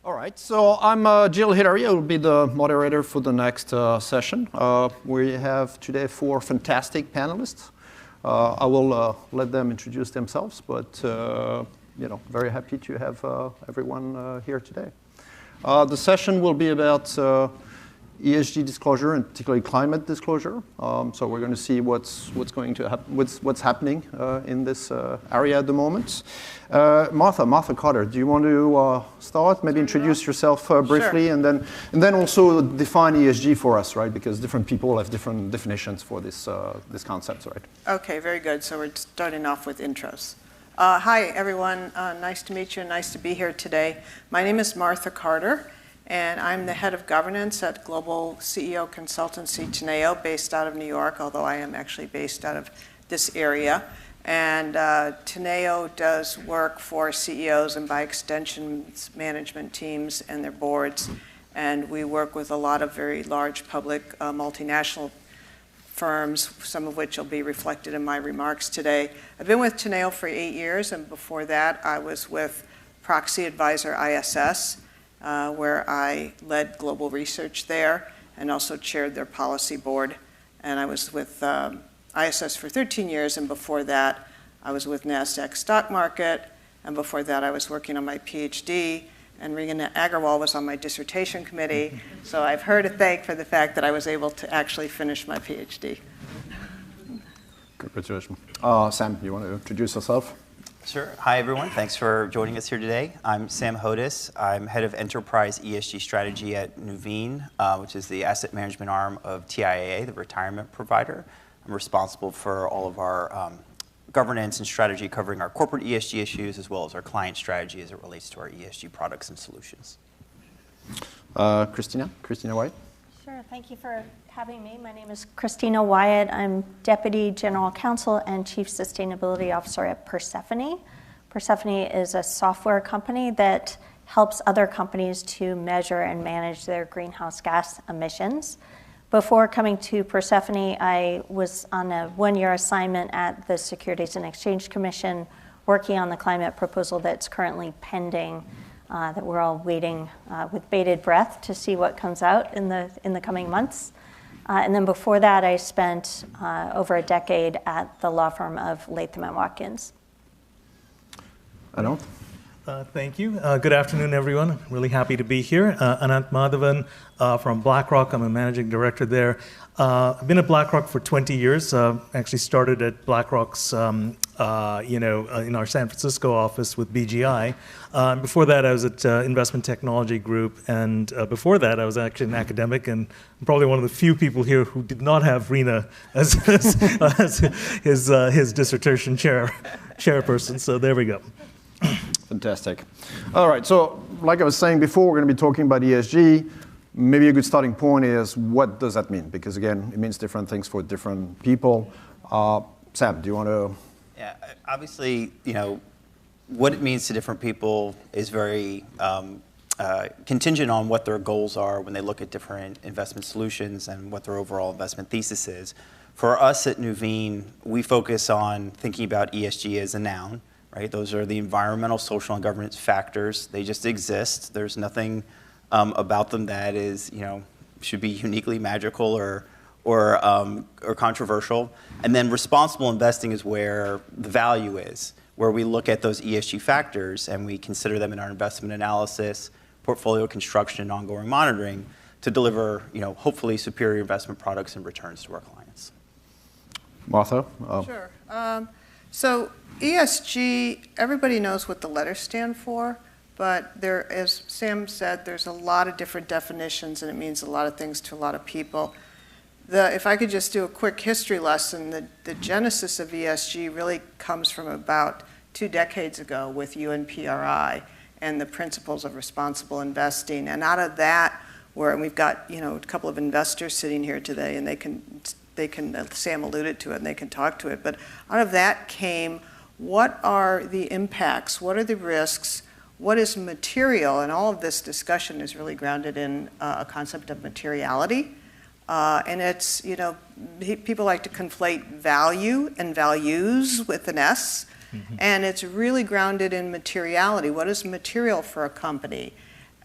All right, so I'm Gilles Hilary. I will be the moderator for the next session. We have today 4 fantastic panelists. I will let them introduce themselves, but very happy to have everyone here today. The session will be about ESG disclosure and particularly climate disclosure. So we're going to see what's happening in this area at the moment. Martha Carter, do you want to start? Maybe introduce yourself briefly, Sure. and then also define ESG for us, right? Because different people have different definitions for this concept, right? Okay, very good. So we're starting off with intros. Hi, everyone. Nice to meet you and nice to be here today. My name is Martha Carter, and I'm the head of governance at global CEO consultancy TIAA, based out of New York, although I am actually based out of this area. And TIAA does work for CEOs and by extension management teams and their boards. And we work with a lot of very large public multinational firms, some of which will be reflected in my remarks today. I've been with TIAA for 8 years, and before that I was with proxy advisor ISS, where I led global research there and also chaired their policy board. And I was with ISS for 13 years, and before that I was with NASDAQ stock market, and before that I was working on my PhD, and Regan Agarwal was on my dissertation committee. So I've her to thank for the fact that I was able to actually finish my PhD. Congratulations. Sam, you want to introduce yourself? Sure. Hi, everyone. Thanks for joining us here today. I'm Sam Hodas. I'm head of enterprise ESG strategy at Nuveen, which is the asset management arm of TIAA, the retirement provider. I'm responsible for all of our governance and strategy covering our corporate ESG issues, as well as our client strategy as it relates to our ESG products and solutions. Christina Wyatt. Sure. Thank you for having me. My name is Christina Wyatt. I'm Deputy General Counsel and Chief Sustainability Officer at Persephone. Persephone is a software company that helps other companies to measure and manage their greenhouse gas emissions. Before coming to Persephone, I was on a 1-year assignment at the Securities and Exchange Commission working on the climate proposal that's currently pending, that we're all waiting with bated breath to see what comes out in the coming months. And then before that, I spent over a decade at the law firm of Latham & Watkins. Anant? Thank you. Good afternoon, everyone. I'm really happy to be here. Anant Madhavan from BlackRock. I'm a managing director there. I've been at BlackRock for 20 years. Actually started at BlackRock's, in our San Francisco office with BGI. Before that, I was at Investment Technology Group, and before that, I was actually an academic, and I'm probably one of the few people here who did not have Rena as his dissertation chairperson. So there we go. Fantastic. All right, so like I was saying before, we're going to be talking about ESG. Maybe a good starting point is, what does that mean? Because again, it means different things for different people. Sam, do you want to? Yeah, obviously, what it means to different people is very contingent on what their goals are when they look at different investment solutions and what their overall investment thesis is. For us at Nuveen, we focus on thinking about ESG as a noun. Right? Those are the environmental, social, and governance factors. They just exist. There's nothing about them that is, should be uniquely magical or controversial. And then responsible investing is where the value is, where we look at those ESG factors and we consider them in our investment analysis, portfolio construction, and ongoing monitoring to deliver, hopefully superior investment products and returns to our clients. Martha? Sure. So ESG, everybody knows what the letters stand for, but there, as Sam said, there's a lot of different definitions, and it means a lot of things to a lot of people. If I could just do a quick history lesson, the genesis of ESG really comes from about 2 decades ago with UNPRI and the principles of responsible investing. And out of that, and we've got a couple of investors sitting here today, and they can Sam alluded to it, and they can talk to it. But out of that came, what are the impacts? What are the risks? What is material? And all of this discussion is really grounded in a concept of materiality. And it's, people like to conflate value and values with an S. Mm-hmm. And it's really grounded in materiality. What is material for a company?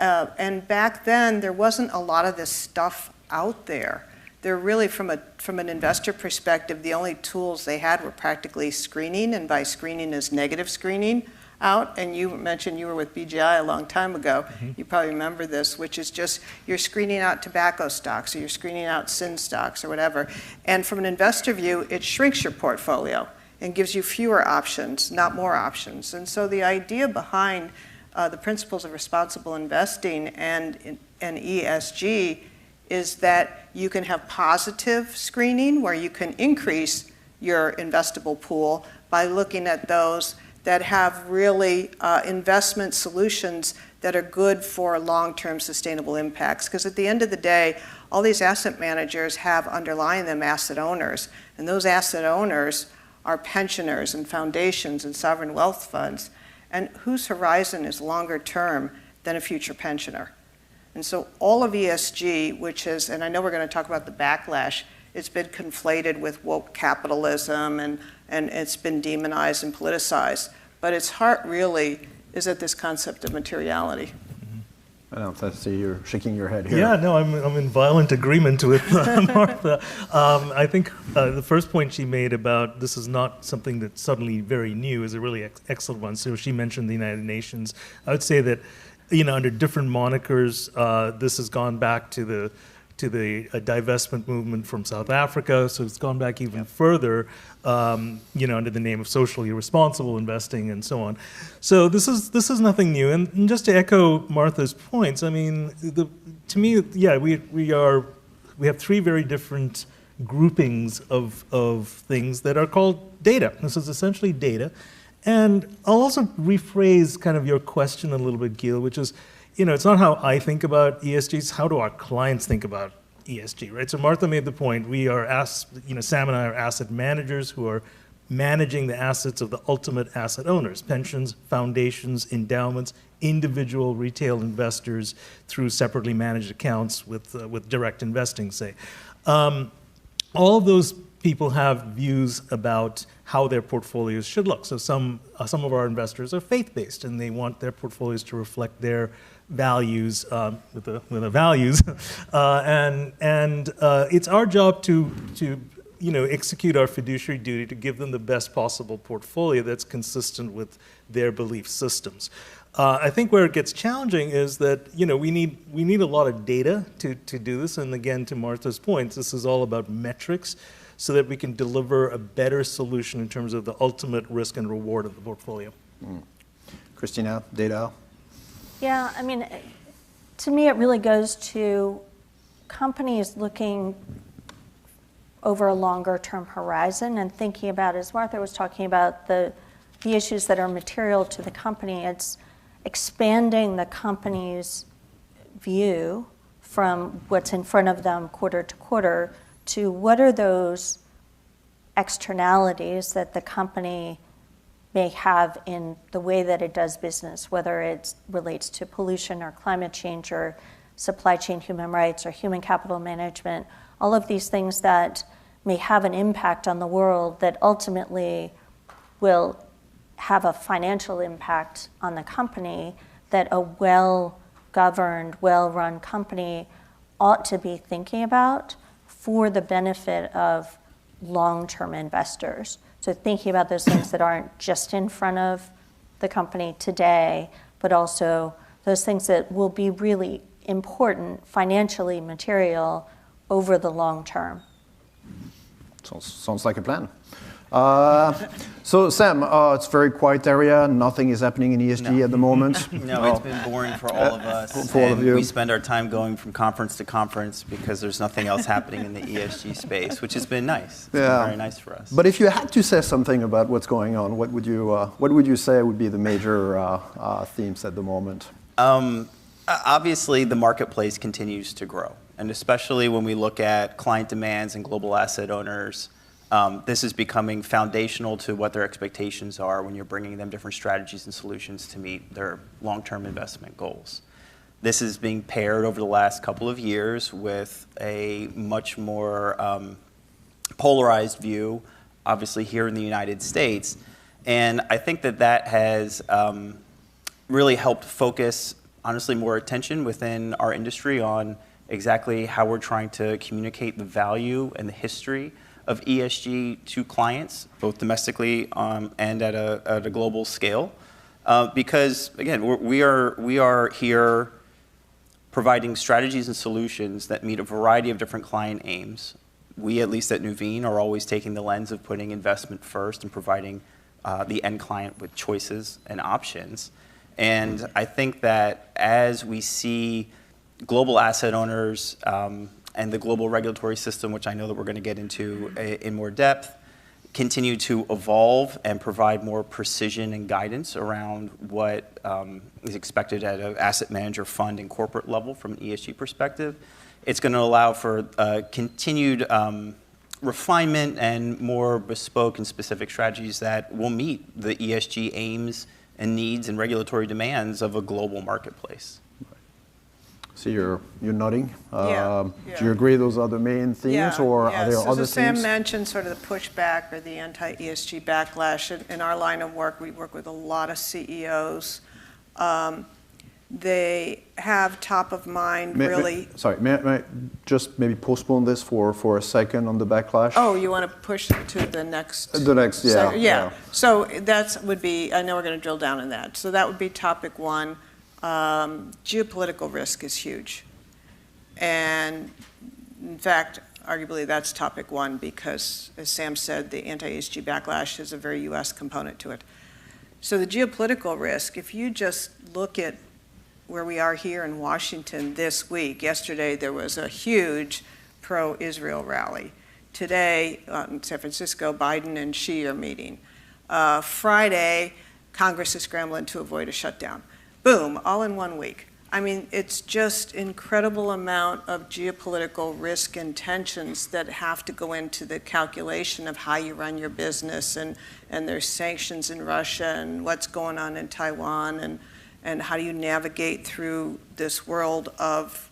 And back then, there wasn't a lot of this stuff out there. They're really, from an investor perspective, the only tools they had were practically screening, and by screening is negative screening out. And you mentioned you were with BGI a long time ago. Mm-hmm. You probably remember this, which is just you're screening out tobacco stocks, or you're screening out sin stocks, or whatever. And from an investor view, it shrinks your portfolio and gives you fewer options, not more options. And so the idea behind the principles of responsible investing and ESG is that you can have positive screening where you can increase your investable pool by looking at those that have really investment solutions that are good for long-term sustainable impacts. Because at the end of the day, all these asset managers have underlying them asset owners, and those asset owners are pensioners and foundations and sovereign wealth funds, and whose horizon is longer term than a future pensioner. And so all of ESG, which is, and I know we're going to talk about the backlash, it's been conflated with woke capitalism, and it's been demonized and politicized. But its heart really is at this concept of materiality. I don't know, I see you're shaking your head here. Yeah, no, I'm in violent agreement with Martha. I think the first point she made about this is not something that's suddenly very new is a really excellent one. So she mentioned the United Nations. I would say that, under different monikers, this has gone back to the divestment movement from South Africa. So it's gone back even further, under the name of socially responsible investing and so on. So this is nothing new. And just to echo Martha's points, I mean, to me, yeah, we have three very different groupings of things that are called data. This is essentially data. And I'll also rephrase kind of your question a little bit, Gil, which is, it's not how I think about ESG, it's how do our clients think about ESG, right? So Martha made the point, Sam and I are asset managers who are managing the assets of the ultimate asset owners, pensions, foundations, endowments, individual retail investors through separately managed accounts with direct investing, say. All of those people have views about how their portfolios should look. So some of our investors are faith-based, and they want their portfolios to reflect their values with the values, and it's our job to execute our fiduciary duty to give them the best possible portfolio that's consistent with their belief systems. I think where it gets challenging is that we need a lot of data to do this, and again, to Martha's point, this is all about metrics, so that we can deliver a better solution in terms of the ultimate risk and reward of the portfolio. Christina, data? Yeah, I mean, to me, it really goes to companies looking over a longer term horizon and thinking about, as Martha was talking about, the issues that are material to the company. It's expanding the company's view from what's in front of them quarter to quarter to what are those externalities that the company may have in the way that it does business, whether it relates to pollution or climate change or supply chain human rights or human capital management, all of these things that may have an impact on the world that ultimately will have a financial impact on the company that a well-governed, well-run company ought to be thinking about for the benefit of long-term investors. So thinking about those things that aren't just in front of the company today, but also those things that will be really important, financially material, over the long term. Sounds like a plan. So Sam, it's a very quiet area. Nothing is happening in ESG at the moment. No, it's been boring for all of us. For all of you. We spend our time going from conference to conference because there's nothing else happening in the ESG space, which has been nice. It's been very nice for us. But if you had to say something about what's going on, what would you say would be the major themes at the moment? Obviously, the marketplace continues to grow, and especially when we look at client demands and global asset owners. This is becoming foundational to what their expectations are when you're bringing them different strategies and solutions to meet their long-term investment goals. This is being paired over the last couple of years with a much more polarized view, obviously here in the United States. And I think that has really helped focus honestly more attention within our industry on exactly how we're trying to communicate the value and the history of ESG to clients, both domestically and at a global scale. Because again, we are here providing strategies and solutions that meet a variety of different client aims. We, at least at Nuveen, are always taking the lens of putting investment first and providing the end client with choices and options. And I think that as we see global asset owners and the global regulatory system, which I know that we're going to get into in more depth, continue to evolve and provide more precision and guidance around what is expected at an asset manager fund and corporate level from an ESG perspective. It's going to allow for continued refinement and more bespoke and specific strategies that will meet the ESG aims and needs and regulatory demands of a global marketplace. So you're nodding. Yeah. Do you agree those are the main themes, or are there other so Sam themes? mentioned sort of the pushback or the anti-ESG backlash. In our line of work, we work with a lot of CEOs. They have top of mind May I just maybe postpone this for a second on the backlash? Oh, you want to push it to the next? The next, yeah. Yeah. So that would be, I know we're going to drill down in that. So that would be topic one. Geopolitical risk is huge. And in fact, arguably that's topic one because, as Sam said, the anti-ESG backlash is a very US component to it. So the geopolitical risk, if you just look at where we are here in Washington this week, yesterday there was a huge pro-Israel rally. Today, in San Francisco, Biden and Xi are meeting. Friday, Congress is scrambling to avoid a shutdown. Boom, all in 1 week. I mean, it's just incredible amount of geopolitical risk and tensions that have to go into the calculation of how you run your business, and there's sanctions in Russia and what's going on in Taiwan, and how do you navigate through this world of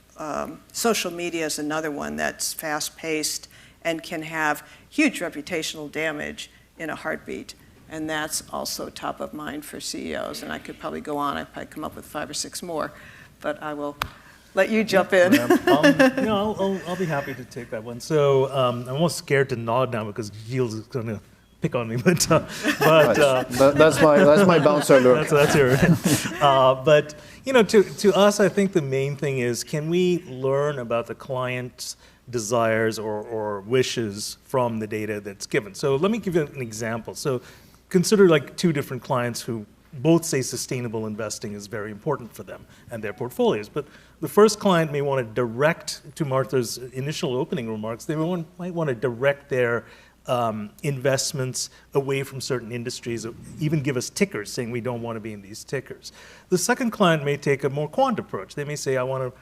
social media is another one that's fast-paced and can have huge reputational damage in a heartbeat. And that's also top of mind for CEOs. And I could probably go on. I'd probably come up with 5 or 6 more. But I will let you jump in. I'll be happy to take that one. So I'm almost scared to nod now because Gilles is going to pick on me. But that's my bouncer look. That's your. But to us, I think the main thing is, can we learn about the client's desires or wishes from the data that's given? So let me give you an example. So consider like 2 different clients who both say sustainable investing is very important for them and their portfolios. But the first client may want to direct, to Martha's initial opening remarks, they might want to direct their investments away from certain industries, even give us tickers saying we don't want to be in these tickers. The second client may take a more quant approach. They may say, I want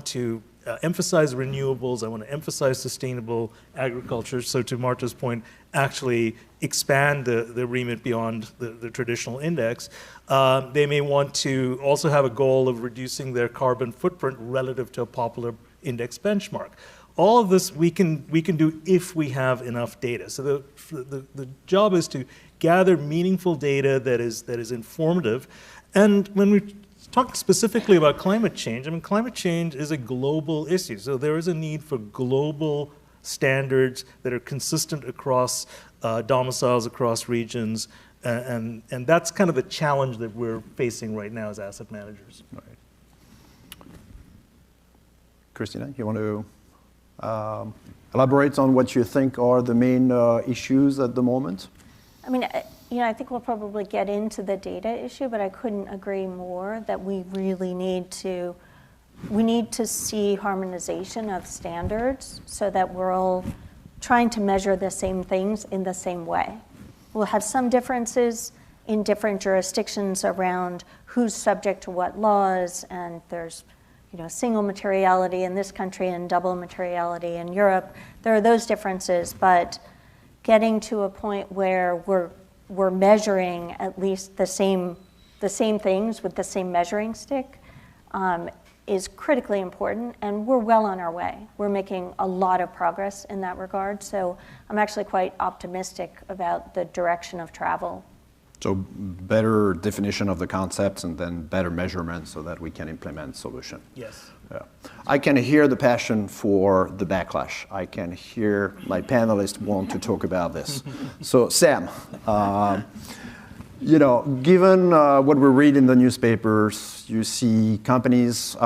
to emphasize renewables, I want to emphasize sustainable agriculture, so to Marta's point, actually expand the remit beyond the traditional index. They may want to also have a goal of reducing their carbon footprint relative to a popular index benchmark. All of this we can do if we have enough data. So the job is to gather meaningful data that is informative. And when we talk specifically about climate change, I mean, climate change is a global issue. So there is a need for global standards that are consistent across domiciles, across regions. And that's kind of the challenge that we're facing right now as asset managers. Right. Christina, you want to elaborate on what you think are the main issues at the moment? I mean, I think we'll probably get into the data issue, but I couldn't agree more that we really need to see harmonization of standards so that we're all trying to measure the same things in the same way. We'll have some differences in different jurisdictions around who's subject to what laws, and there's single materiality in this country and double materiality in Europe. There are those differences, but getting to a point where we're measuring at least the same things with the same measuring stick is critically important, and we're well on our way. We're making a lot of progress in that regard, so I'm actually quite optimistic about the direction of travel So better definition of the concepts and then better measurement so that we can implement solution. Yes. Yeah. I can hear the passion for the backlash. I can hear my panelists want to talk about this. So Sam, given what we read in the newspapers, you see companies,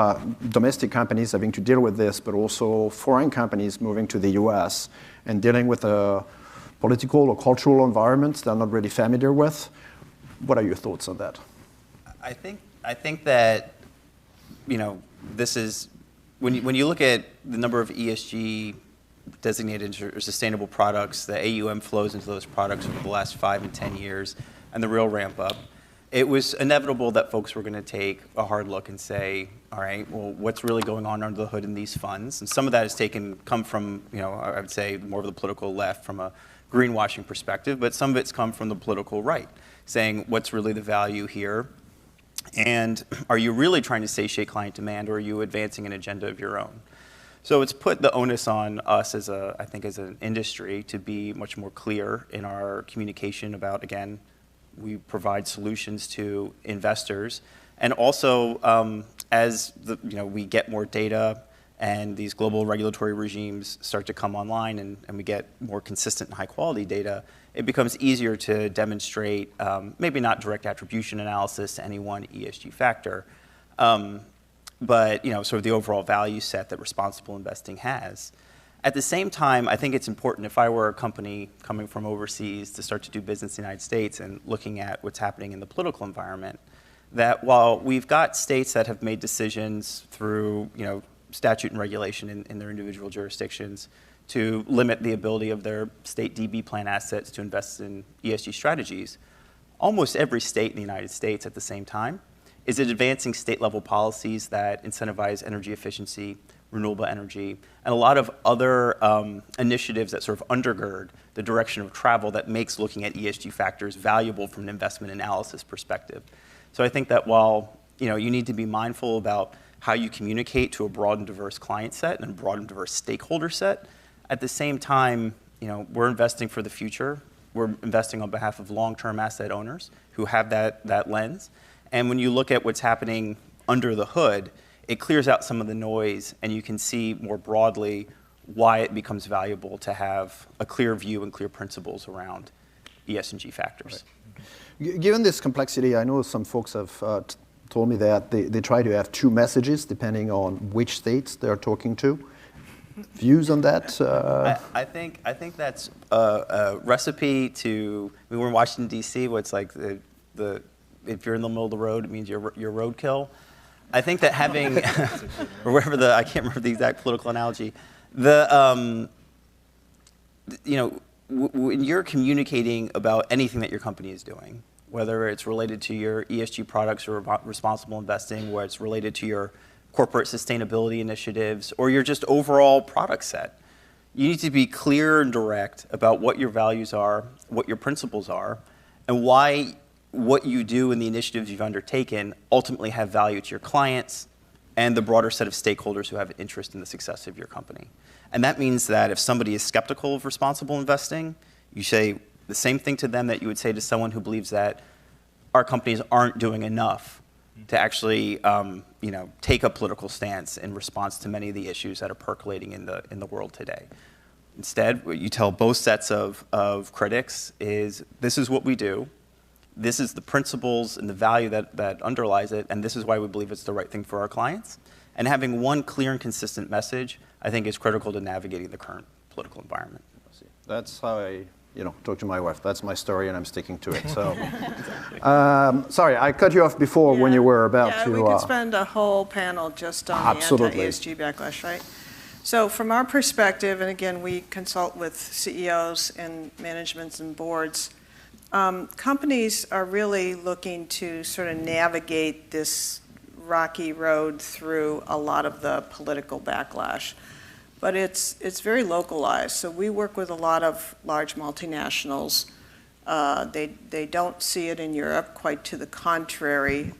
domestic companies having to deal with this, but also foreign companies moving to the US and dealing with a political or cultural environment they're not really familiar with. What are your thoughts on that? I think that, this is, when you look at the number of ESG designated or sustainable products, the AUM flows into those products over the last 5 and 10 years, and the real ramp up, it was inevitable that folks were going to take a hard look and say, all right, well, what's really going on under the hood in these funds? And some of that has come from, I would say more of the political left from a greenwashing perspective, but some of it's come from the political right, saying what's really the value here? And are you really trying to satiate client demand, or are you advancing an agenda of your own? So it's put the onus on us as an industry to be much more clear in our communication about, again, we provide solutions to investors. And also, as we get more data and these global regulatory regimes start to come online and we get more consistent and high quality data, it becomes easier to demonstrate, maybe not direct attribution analysis to any one ESG factor, but sort of the overall value set that responsible investing has. At the same time, I think it's important, if I were a company coming from overseas to start to do business in the United States and looking at what's happening in the political environment, that while we've got states that have made decisions through statute and regulation in their individual jurisdictions to limit the ability of their state DB plan assets to invest in ESG strategies, almost every state in the United States at the same time is advancing state-level policies that incentivize energy efficiency, renewable energy, and a lot of other initiatives that sort of undergird the direction of travel that makes looking at ESG factors valuable from an investment analysis perspective. So I think that while you need to be mindful about how you communicate to a broad and diverse client set and a broad and diverse stakeholder set, at the same time, we're investing for the future. We're investing on behalf of long-term asset owners who have that lens. And when you look at what's happening under the hood, it clears out some of the noise, and you can see more broadly why it becomes valuable to have a clear view and clear principles around ESG factors. Right. Given this complexity, I know some folks have told me that they try to have two messages depending on which states they're talking to. Views on that? I think that's a recipe to. We were in Washington D.C. What's like the if you're in the middle of the road, it means you're roadkill. I think that having, or whatever I can't remember the exact political analogy, when you're communicating about anything that your company is doing, whether it's related to your ESG products or responsible investing, whether it's related to your corporate sustainability initiatives, or your just overall product set, you need to be clear and direct about what your values are, what your principles are, and why what you do and the initiatives you've undertaken ultimately have value to your clients and the broader set of stakeholders who have an interest in the success of your company. And that means that if somebody is skeptical of responsible investing, you say the same thing to them that you would say to someone who believes that our companies aren't doing enough to actually take a political stance in response to many of the issues that are percolating in the world today. Instead, what you tell both sets of critics is, this is what we do, this is the principles and the value that underlies it, and this is why we believe it's the right thing for our clients. And having one clear and consistent message, I think, is critical to navigating the current political environment. That's how I talk to my wife. That's my story, and I'm sticking to it. So, sorry, I cut you off before when you were about to. We could spend a whole panel just on the anti-ESG backlash, right? So from our perspective, and again, we consult with CEOs and managements and boards, companies are really looking to sort of navigate this rocky road through a lot of the political backlash. But it's very localized. So we work with a lot of large multinationals. They don't see it in Europe, quite to the contrary.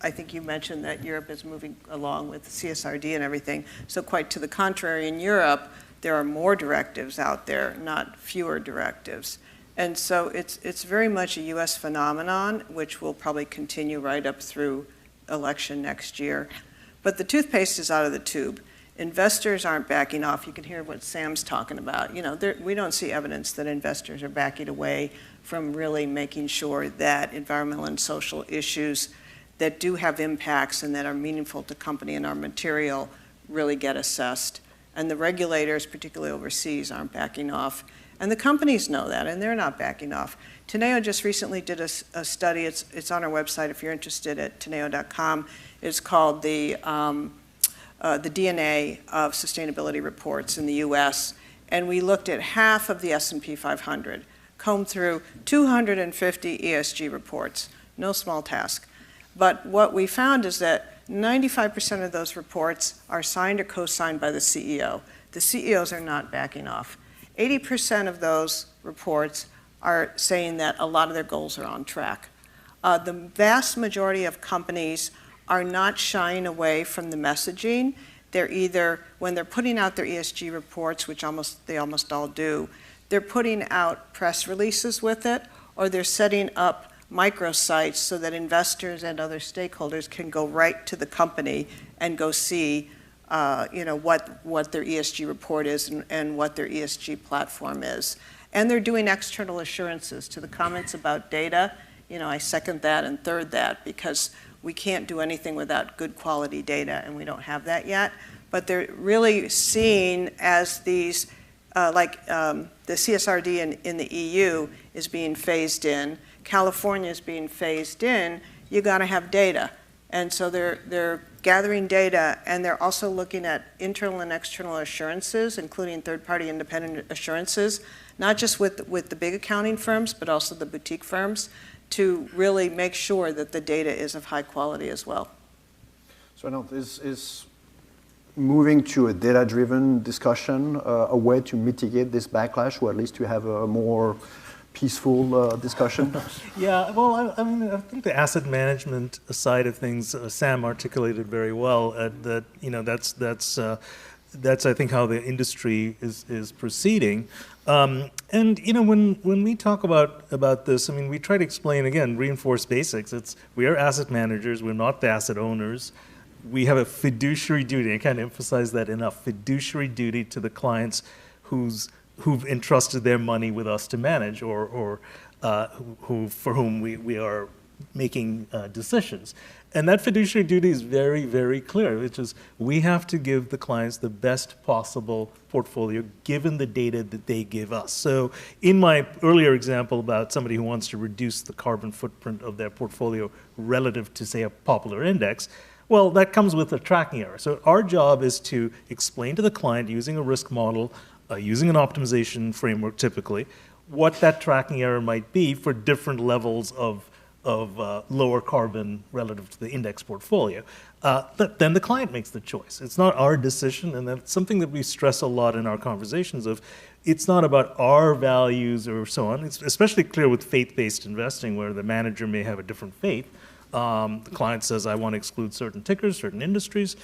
I think you mentioned that Europe is moving along with CSRD and everything. So quite to the contrary, in Europe, there are more directives out there, not fewer directives. And so it's very much a U.S. phenomenon, which will probably continue right up through election next year. But the toothpaste is out of the tube. Investors aren't backing off. You can hear what Sam's talking about. We don't see evidence that investors are backing away from really making sure that environmental and social issues that do have impacts and that are meaningful to company and our material really get assessed. And the regulators, particularly overseas, aren't backing off. And the companies know that, and they're not backing off. TIAA just recently did a study. It's on our website if you're interested at TIAA.com. It's called the DNA of sustainability reports in the U.S. And we looked at half of the S&P 500, combed through 250 ESG reports. No small task. But what we found is that 95% of those reports are signed or co-signed by the CEO. The CEOs are not backing off. 80% of those reports are saying that a lot of their goals are on track. The vast majority of companies are not shying away from the messaging. They're either, when they're putting out their ESG reports, which they almost all do, they're putting out press releases with it, or they're setting up microsites so that investors and other stakeholders can go right to the company and go see what their ESG report is and what their ESG platform is. And they're doing external assurances. To the comments about data, I second that and third that, because we can't do anything without good quality data, and we don't have that yet. But they're really seeing as these, the CSRD in the EU is being phased in, California is being phased in, you got to have data. And so they're gathering data, and they're also looking at internal and external assurances, including third-party independent assurances, not just with the big accounting firms, but also the boutique firms, to really make sure that the data is of high quality as well. So now is moving to a data-driven discussion a way to mitigate this backlash, or at least to have a more peaceful discussion? Yeah, well, I think the asset management side of things, Sam articulated very well. That's I think how the industry is proceeding. And when we talk about this, we try to explain again, reinforce basics. We are asset managers. We're not the asset owners. We have a fiduciary duty. I can't emphasize that enough. Fiduciary duty to the clients who've entrusted their money with us to manage, or for whom we are making decisions. And that fiduciary duty is very, very clear, which is we have to give the clients the best possible portfolio given the data that they give us. So in my earlier example about somebody who wants to reduce the carbon footprint of their portfolio relative to, say, a popular index, well, that comes with a tracking error. So our job is to explain to the client using a risk model, using an optimization framework typically, what that tracking error might be for different levels of lower carbon relative to the index portfolio. But then the client makes the choice. It's not our decision, and that's something that we stress a lot in our conversations of, it's not about our values or so on. It's especially clear with faith-based investing where the manager may have a different faith. The client says, I want to exclude certain tickers, certain industries.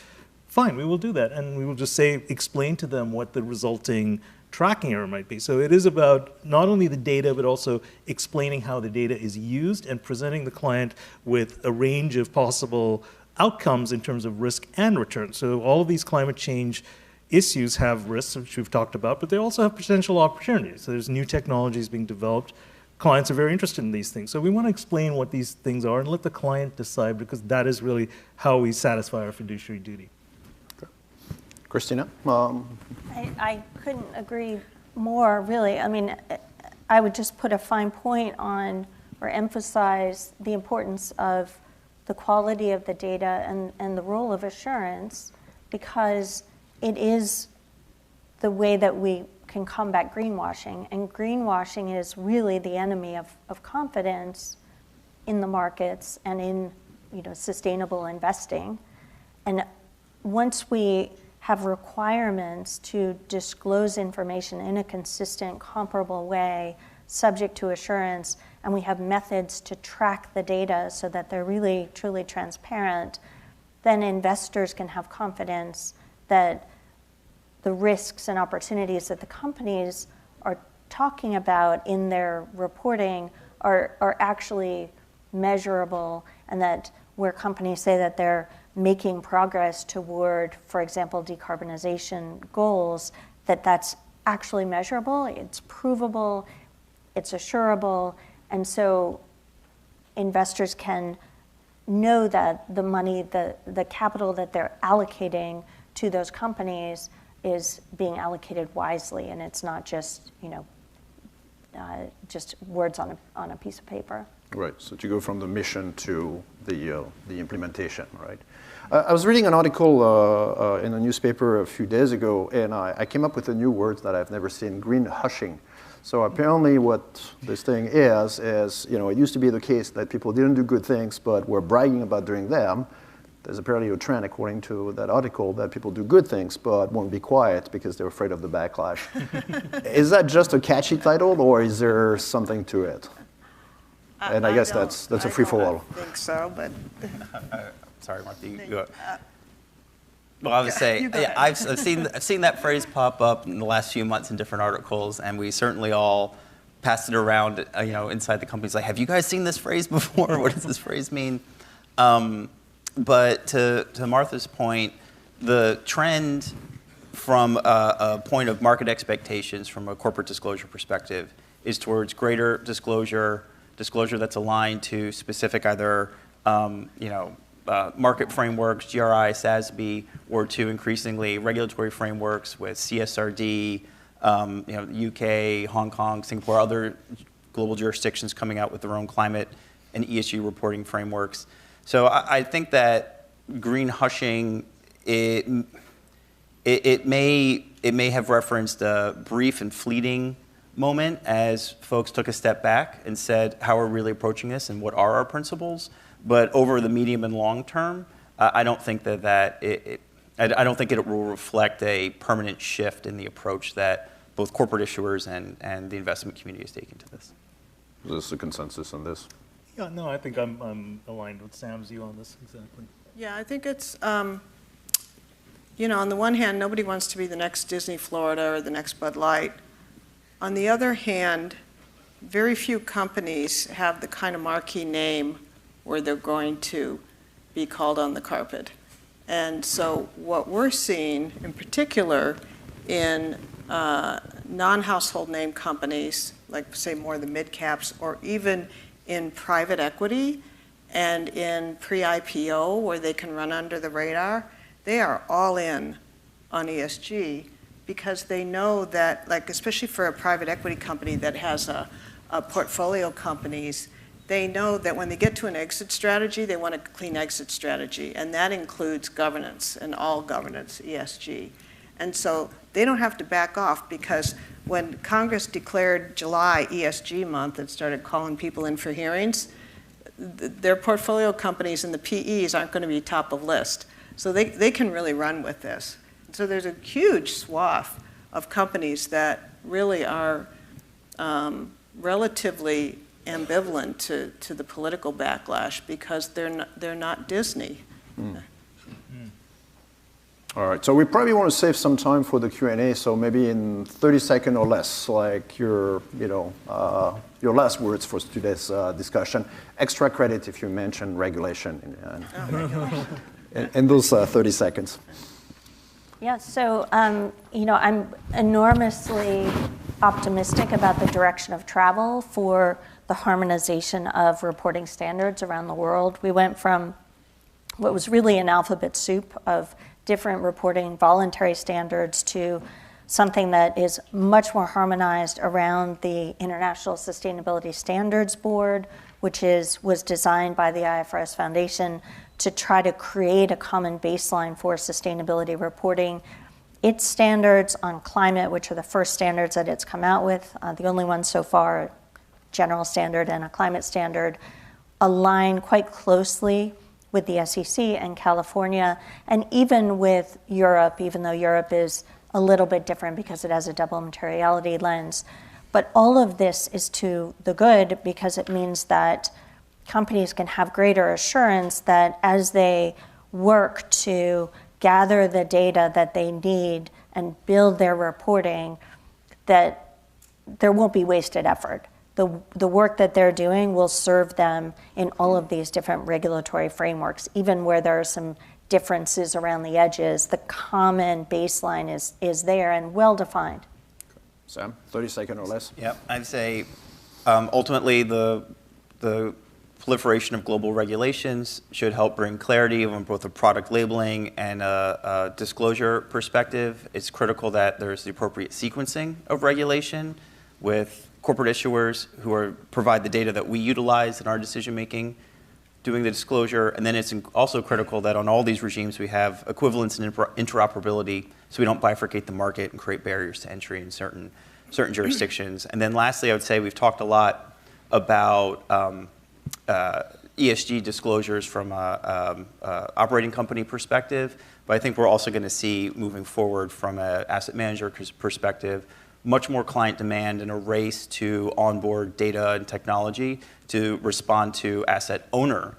Fine, we will do that. And we will just explain to them what the resulting tracking error might be. So it is about not only the data, but also explaining how the data is used and presenting the client with a range of possible outcomes in terms of risk and return. So all of these climate change issues have risks, which we've talked about, but they also have potential opportunities. So there's new technologies being developed. Clients are very interested in these things. So we want to explain what these things are and let the client decide, because that is really how we satisfy our fiduciary duty. Christina? I couldn't agree more, really. I would just put a fine point on or emphasize the importance of the quality of the data and the role of assurance, because it is the way that we can combat greenwashing. And greenwashing is really the enemy of confidence in the markets and in sustainable investing. And once we have requirements to disclose information in a consistent, comparable way, subject to assurance, and we have methods to track the data so that they're really, truly transparent, then investors can have confidence that the risks and opportunities that the companies are talking about in their reporting are actually measurable, and that where companies say that they're making progress toward, for example, decarbonization goals, that's actually measurable, it's provable, it's assurable, and so investors can know that the money, the capital that they're allocating to those companies is being allocated wisely, and it's not just, just words on a piece of paper. Right, so to go from the mission to the implementation, right? I was reading an article in a newspaper a few days ago, and I came up with a new word that I've never seen, green hushing. So apparently what this thing is, it used to be the case that people didn't do good things, but were bragging about doing them. There's apparently a trend, according to that article, that people do good things, but won't be quiet because they're afraid of the backlash. Is that just a catchy title, or is there something to it? And I guess that's a free-for-all. I think so, but... Sorry, Martha, you go. Well, I would say, yeah, I've seen that phrase pop up in the last few months in different articles, and we certainly all passed it around, inside the companies. Like, have you guys seen this phrase before? What does this phrase mean? But to Martha's point, the trend from a point of market expectations from a corporate disclosure perspective is towards greater disclosure that's aligned to specific either market frameworks, GRI, SASB, or to increasingly regulatory frameworks with CSRD, UK, Hong Kong, Singapore, other global jurisdictions coming out with their own climate and ESG reporting frameworks. So I think that green hushing, it may have referenced a brief and fleeting moment as folks took a step back and said, how are we really approaching this and what are our principles? But over the medium and long term, I don't think I don't think it will reflect a permanent shift in the approach that both corporate issuers and the investment community is taking to this. Is this a consensus on this? Yeah, no, I think I'm aligned with Sam's view on this, exactly. Yeah, I think it's, on the one hand, nobody wants to be the next Disney Florida or the next Bud Light. On the other hand, very few companies have the kind of marquee name where they're going to be called on the carpet. And so what we're seeing, in particular, in non-household name companies, like say more the mid-caps, or even in private equity and in pre-IPO where they can run under the radar, they are all in on ESG because they know that, like especially for a private equity company that has a portfolio companies, they know that when they get to an exit strategy, they want a clean exit strategy, and that includes governance and all governance, ESG. And so they don't have to back off because when Congress declared July ESG month and started calling people in for hearings, their portfolio companies and the PEs aren't going to be top of list. So they can really run with this. So there's a huge swath of companies that really are relatively ambivalent to the political backlash because they're not Disney. All right, so we probably want to save some time for the Q&A, so maybe in 30 seconds or less, like your last words for today's discussion. Extra credit if you mention regulation in those 30 seconds. Yeah, so I'm enormously optimistic about the direction of travel for the harmonization of reporting standards around the world. We went from what was really an alphabet soup of different reporting voluntary standards to something that is much more harmonized around the International Sustainability Standards Board, which was designed by the IFRS Foundation to try to create a common baseline for sustainability reporting. Its standards on climate, which are the first standards that it's come out with, the only ones so far, a general standard and a climate standard, align quite closely with the SEC and California, and even with Europe, even though Europe is a little bit different because it has a double materiality lens. But all of this is to the good because it means that companies can have greater assurance that as they work to gather the data that they need and build their reporting, that there won't be wasted effort. The work that they're doing will serve them in all of these different regulatory frameworks, even where there are some differences around the edges. The common baseline is there and well defined. Sam, 30 seconds or less. Yep, I'd say ultimately the proliferation of global regulations should help bring clarity on both a product labeling and a disclosure perspective. It's critical that there's the appropriate sequencing of regulation with corporate issuers who provide the data that we utilize in our decision making, doing the disclosure, and then it's also critical that on all these regimes we have equivalence and interoperability so we don't bifurcate the market and create barriers to entry in certain jurisdictions. And then lastly, I would say we've talked a lot about ESG disclosures from an operating company perspective, but I think we're also going to see moving forward from an asset manager perspective much more client demand and a race to onboard data and technology to respond to asset owner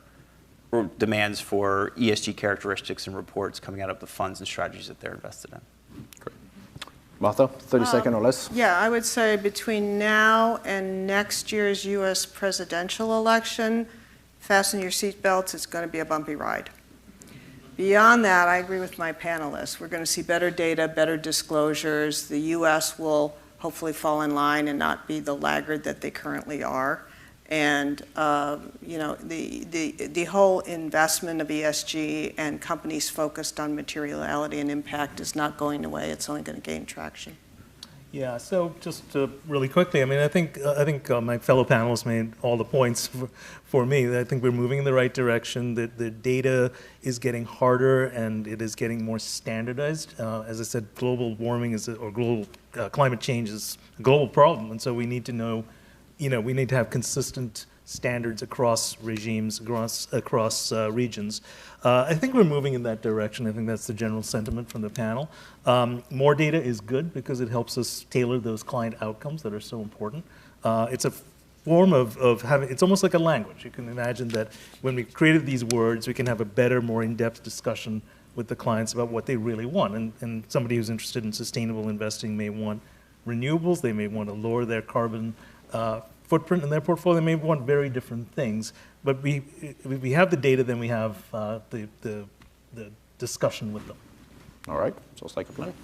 demands for ESG characteristics and reports coming out of the funds and strategies that they're invested in. Great. Martha, 30 seconds or less. Yeah, I would say between now and next year's U.S. presidential election, fasten your seatbelts, it's going to be a bumpy ride. Beyond that, I agree with my panelists. We're going to see better data, better disclosures. The U.S. will hopefully fall in line and not be the laggard that they currently are. And the whole investment of ESG and companies focused on materiality and impact is not going away. It's only going to gain traction. Yeah, so just really quickly, I mean, I think my fellow panelists made all the points for me. I think we're moving in the right direction. The data is getting harder and it is getting more standardized. As I said, global warming or global climate change is a global problem, and so we need to know, we need to have consistent standards across regimes, across regions. I think we're moving in that direction. I think that's the general sentiment from the panel. More data is good because it helps us tailor those client outcomes that are so important. It's a form of having, it's almost like a language. You can imagine that when we created these words, we can have a better, more in-depth discussion with the clients about what they really want. And somebody who's interested in sustainable investing may want renewables, they may want to lower their carbon footprint in their portfolio. They may want very different things, but we have the data, then we have the discussion with them. All right, sounds like a plan.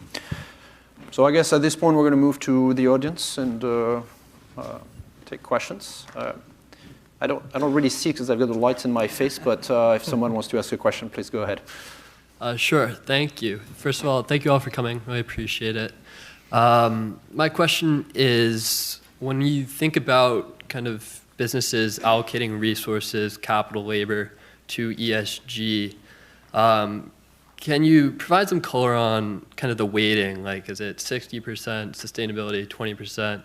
So I guess at this point we're going to move to the audience and take questions. I don't really see because I've got the lights in my face, but if someone wants to ask a question, please go ahead. Sure, thank you. First of all, thank you all for coming. Really appreciate it. My question is, when you think about kind of businesses allocating resources, capital, labor to ESG, can you provide some color on kind of the weighting? Like, is it 60% sustainability, 20%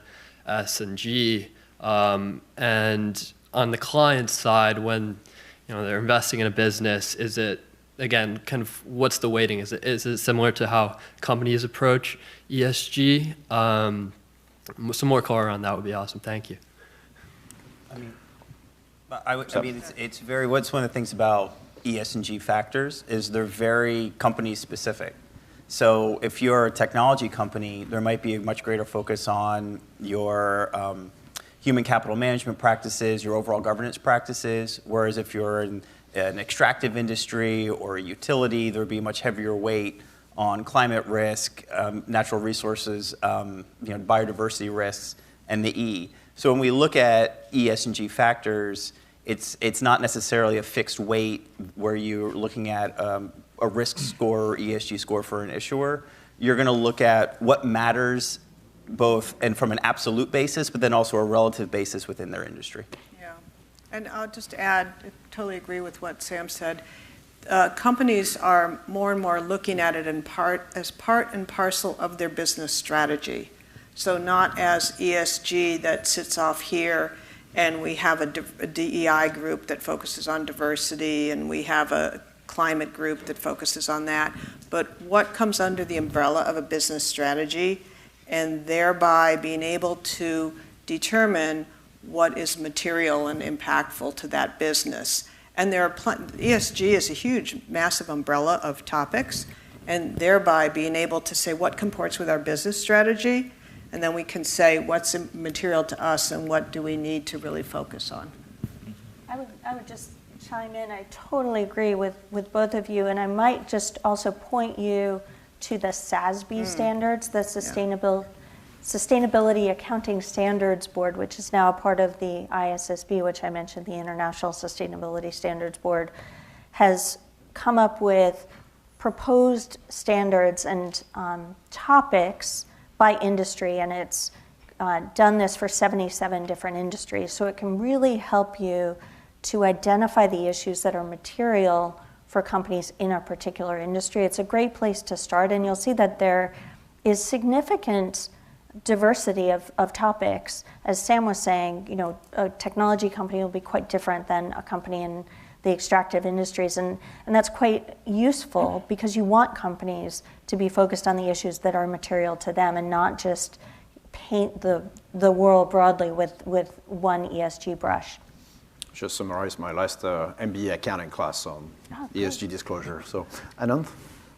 S&G? And on the client side, when they're investing in a business, is it, again, kind of what's the weighting? Is it similar to how companies approach ESG? Some more color on that would be awesome. Thank you. It's very, what's one of the things about ESG factors is they're very company specific. So if you're a technology company, there might be a much greater focus on your human capital management practices, your overall governance practices, whereas if you're in an extractive industry or a utility, there would be a much heavier weight on climate risk, natural resources, biodiversity risks, and the E. So when we look at ESG factors, it's not necessarily a fixed weight where you're looking at a risk score or ESG score for an issuer. You're going to look at what matters both and from an absolute basis, but then also a relative basis within their industry. Yeah, and I'll just add, I totally agree with what Sam said. Companies are more and more looking at it as part and parcel of their business strategy. So not as ESG that sits off here and we have a DEI group that focuses on diversity and we have a climate group that focuses on that, but what comes under the umbrella of a business strategy, and thereby being able to determine what is material and impactful to that business. And there are ESG is a huge, massive umbrella of topics, and thereby being able to say what comports with our business strategy, and then we can say what's material to us and what do we need to really focus on. I would just chime in. I totally agree with both of you, and I might just also point you to the SASB standards, the Sustainability Accounting Standards Board, which is now a part of the ISSB, which I mentioned, the International Sustainability Standards Board, has come up with proposed standards and topics by industry, and it's done this for 77 different industries. So it can really help you to identify the issues that are material for companies in a particular industry. It's a great place to start, and you'll see that there is significant diversity of topics. As Sam was saying, you know, a technology company will be quite different than a company in the extractive industries, and that's quite useful because you want companies to be focused on the issues that are material to them and not just paint the world broadly with one ESG brush. Just summarize my last MBA accounting class on ESG disclosure. So, Anand?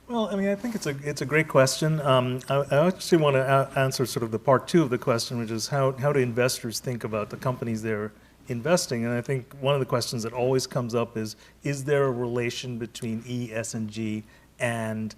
Well, I mean, I think it's a great question. I actually want to answer sort of the part two of the question, which is how do investors think about the companies they're investing? And I think one of the questions that always comes up is there a relation between E, S, and G and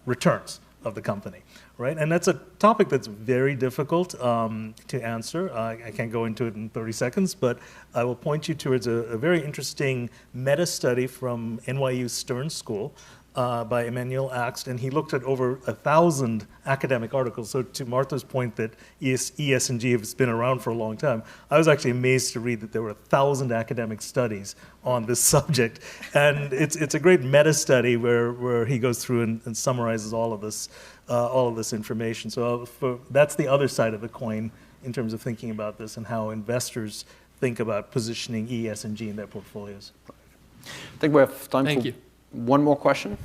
returns of the company, right? And that's a topic that's very difficult to answer. I can't go into it in 30 seconds, but I will point you towards a very interesting meta study from NYU Stern School by Emmanuel Axt, and he looked at over 1,000 academic articles. So to Martha's point that ESG has been around for a long time, I was actually amazed to read that there were 1,000 academic studies on this subject. And it's a great meta study where he goes through and summarizes all of this information. So that's the other side of the coin in terms of thinking about this and how investors think about positioning E, S, and G in their portfolios. I think we have time for one more question.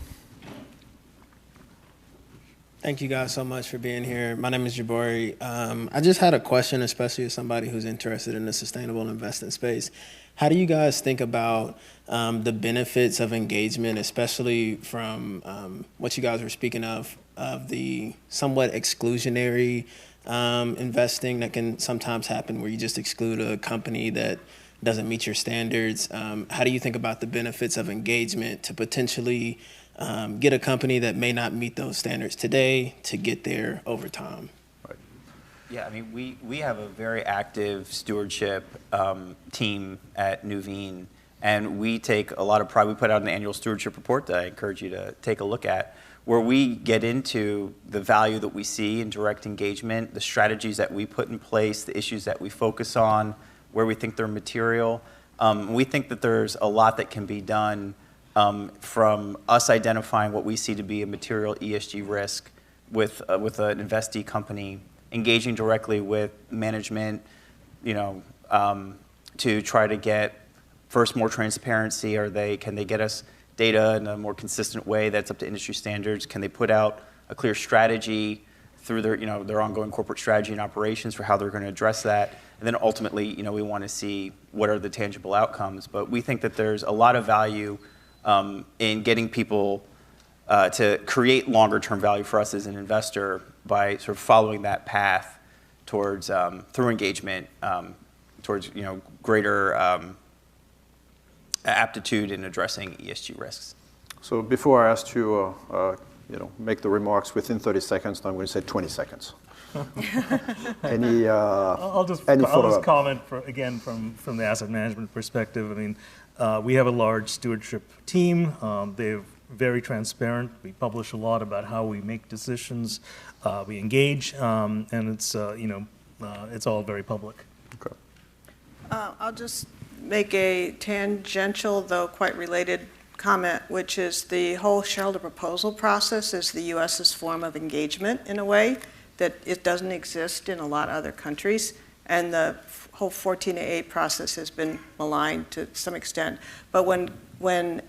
Thank you guys so much for being here. My name is Jabari. I just had a question, especially as somebody who's interested in the sustainable investing space. How do you guys think about the benefits of engagement, especially from what you guys were speaking of the somewhat exclusionary investing that can sometimes happen where you just exclude a company that doesn't meet your standards? How do you think about the benefits of engagement to potentially get a company that may not meet those standards today to get there over time? Right. Yeah, I mean, we have a very active stewardship team at Nuveen, and we take a lot of pride. We put out an annual stewardship report that I encourage you to take a look at, where we get into the value that we see in direct engagement, the strategies that we put in place, the issues that we focus on, where we think they're material. We think that there's a lot that can be done from us identifying what we see to be a material ESG risk with an investee company, engaging directly with management, to try to get first more transparency. Can they get us data in a more consistent way that's up to industry standards? Can they put out a clear strategy through their ongoing corporate strategy and operations for how they're going to address that? And then ultimately, we want to see what are the tangible outcomes. But we think that there's a lot of value in getting people to create longer-term value for us as an investor by sort of following that path towards through engagement, towards greater aptitude in addressing ESG risks. So before I ask you, make the remarks within 30 seconds, I'm going to say 20 seconds. I'll just comment again from the asset management perspective. I mean, we have a large stewardship team. They're very transparent. We publish a lot about how we make decisions. We engage, and it's all very public. Okay. I'll just make a tangential, though quite related comment, which is the whole shareholder proposal process is the U.S.'s form of engagement in a way that it doesn't exist in a lot of other countries. And the whole 14A process has been maligned to some extent. But when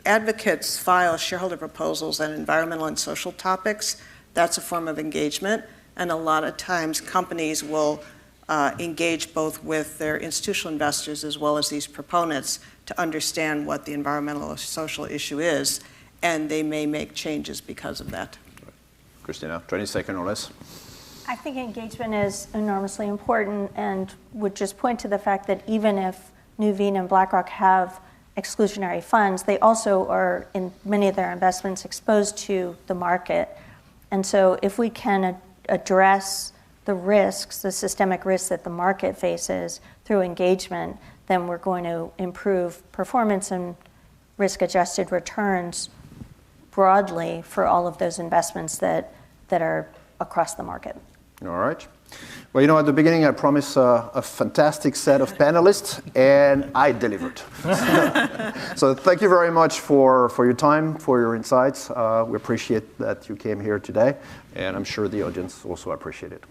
advocates file shareholder proposals on environmental and social topics, that's a form of engagement. And a lot of times companies will engage both with their institutional investors as well as these proponents to understand what the environmental or social issue is, and they may make changes because of that. Christina, 20 seconds or less. I think engagement is enormously important, and would just point to the fact that even if Nuveen and BlackRock have exclusionary funds, they also are, in many of their investments, exposed to the market. And so if we can address the risks, the systemic risks that the market faces through engagement, then we're going to improve performance and risk-adjusted returns broadly for all of those investments that are across the market. All right. Well, you know, at the beginning, I promised a fantastic set of panelists, and I delivered. So thank you very much for your time, for your insights. We appreciate that you came here today, and I'm sure the audience also appreciate it.